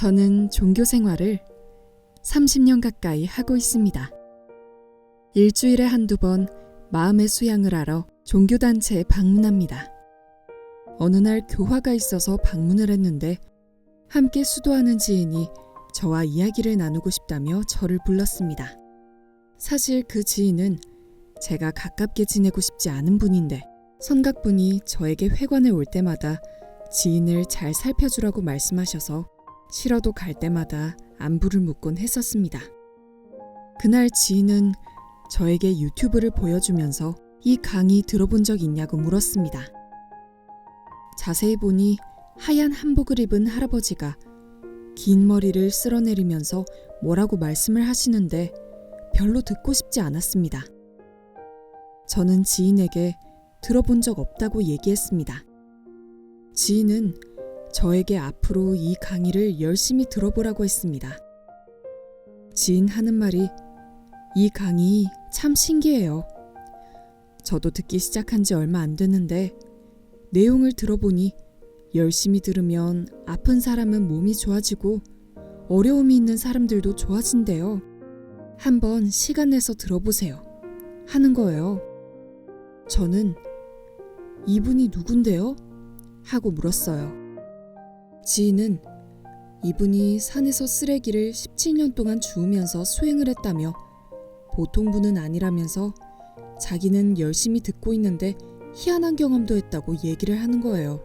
저는 종교 생활을 30년 가까이 하고 있습니다. 일주일에 한두 번 마음의 수양을 하러 종교단체에 방문합니다. 어느 날 교화가 있어서 방문을 했는데 함께 수도하는 지인이 저와 이야기를 나누고 싶다며 저를 불렀습니다. 사실 그 지인은 제가 가깝게 지내고 싶지 않은 분인데 선각분이 저에게 회관에 올 때마다 지인을 잘 살펴주라고 말씀하셔서 싫어도 갈 때마다 안부를 묻곤 했었습니다. 그날 지인은 저에게 유튜브를 보여주면서 이 강의 들어본 적 있냐고 물었습니다. 자세히 보니 하얀 한복을 입은 할아버지가 긴 머리를 쓸어내리면서 뭐라고 말씀을 하시는데 별로 듣고 싶지 않았습니다. 저는 지인에게 들어본 적 없다고 얘기했습니다. 지인은 저에게 앞으로 이 강의를 열심히 들어보라고 했습니다. 지인 하는 말이 이 강의 참 신기해요. 저도 듣기 시작한 지 얼마 안 됐는데 내용을 들어보니 열심히 들으면 아픈 사람은 몸이 좋아지고 어려움이 있는 사람들도 좋아진대요. 한번 시간 내서 들어보세요. 하는 거예요. 저는 이분이 누군데요? 하고 물었어요. 지인은 이분이 산에서 쓰레기를 17년 동안 주우면서 수행을 했다며 보통 분은 아니라면서 자기는 열심히 듣고 있는데 희한한 경험도 했다고 얘기를 하는 거예요.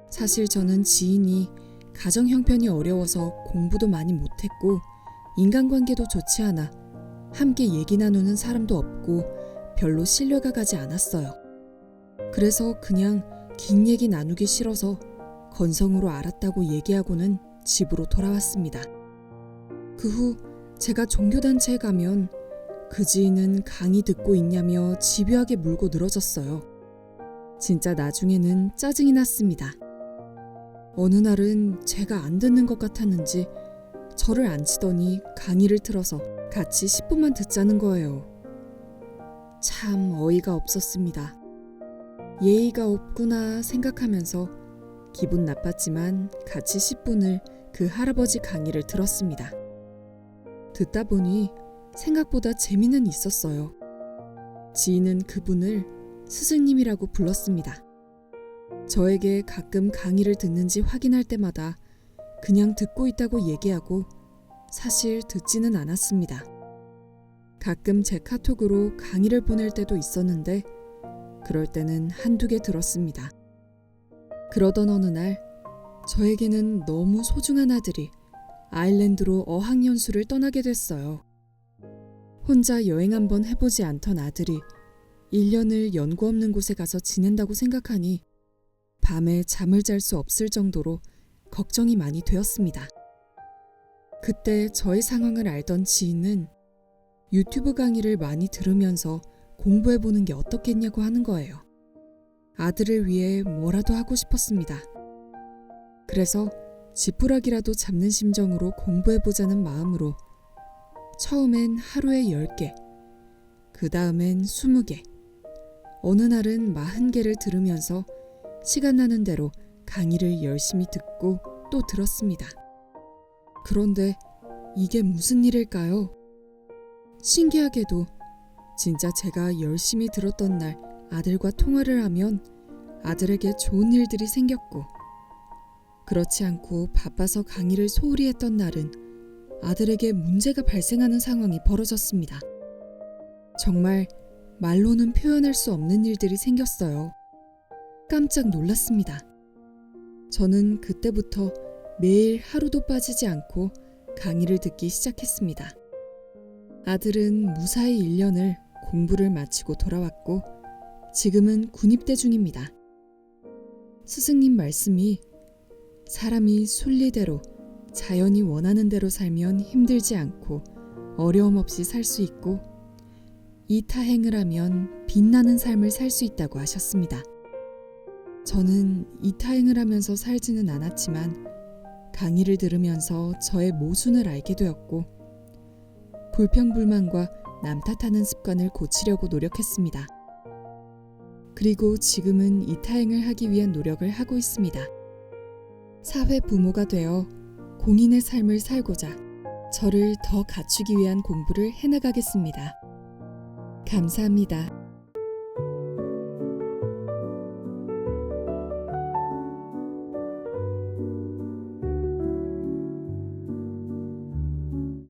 사실 저는 지인이 가정 형편이 어려워서 공부도 많이 못했고 인간관계도 좋지 않아 함께 얘기 나누는 사람도 없고 별로 신뢰가 가지 않았어요. 그래서 그냥 긴 얘기 나누기 싫어서 건성으로 알았다고 얘기하고는 집으로 돌아왔습니다. 그 후 제가 종교단체에 가면 그 지인은 강의 듣고 있냐며 집요하게 물고 늘어졌어요. 진짜 나중에는 짜증이 났습니다. 어느 날은 제가 안 듣는 것 같았는지 저를 앉히더니 강의를 틀어서 같이 10분만 듣자는 거예요. 참 어이가 없었습니다. 예의가 없구나 생각하면서 기분 나빴지만 같이 10분을 그 할아버지 강의를 들었습니다. 듣다 보니 생각보다 재미는 있었어요. 지인은 그분을 스승님이라고 불렀습니다. 저에게 가끔 강의를 듣는지 확인할 때마다 그냥 듣고 있다고 얘기하고 사실 듣지는 않았습니다. 가끔 제 카톡으로 강의를 보낼 때도 있었는데 그럴 때는 한두 개 들었습니다. 그러던 어느 날 저에게는 너무 소중한 아들이 아일랜드로 어학연수를 떠나게 됐어요. 혼자 여행 한번 해보지 않던 아들이 1년을 연고 없는 곳에 가서 지낸다고 생각하니 밤에 잠을 잘 수 없을 정도로 걱정이 많이 되었습니다. 그때 저의 상황을 알던 지인은 유튜브 강의를 많이 들으면서 공부해보는 게 어떻겠냐고 하는 거예요. 아들을 위해 뭐라도 하고 싶었습니다. 그래서 지푸라기라도 잡는 심정으로 공부해보자는 마음으로 처음엔 하루에 10개, 그 다음엔 20개, 어느 날은 40개를 들으면서 시간 나는 대로 강의를 열심히 듣고 또 들었습니다. 그런데 이게 무슨 일일까요? 신기하게도 진짜 제가 열심히 들었던 날 아들과 통화를 하면 아들에게 좋은 일들이 생겼고 그렇지 않고 바빠서 강의를 소홀히 했던 날은 아들에게 문제가 발생하는 상황이 벌어졌습니다. 정말 말로는 표현할 수 없는 일들이 생겼어요. 깜짝 놀랐습니다. 저는 그때부터 매일 하루도 빠지지 않고 강의를 듣기 시작했습니다. 아들은 무사히 1년을 공부를 마치고 돌아왔고 지금은 군입대 중입니다. 스승님 말씀이 사람이 순리대로 자연이 원하는 대로 살면 힘들지 않고 어려움 없이 살 수 있고 이타행을 하면 빛나는 삶을 살 수 있다고 하셨습니다. 저는 이타행을 하면서 살지는 않았지만 강의를 들으면서 저의 모순을 알게 되었고 불평불만과 남 탓하는 습관을 고치려고 노력했습니다. 그리고 지금은 이타행을 하기 위한 노력을 하고 있습니다. 사회 부모가 되어 공인의 삶을 살고자 저를 더 갖추기 위한 공부를 해나가겠습니다. 감사합니다.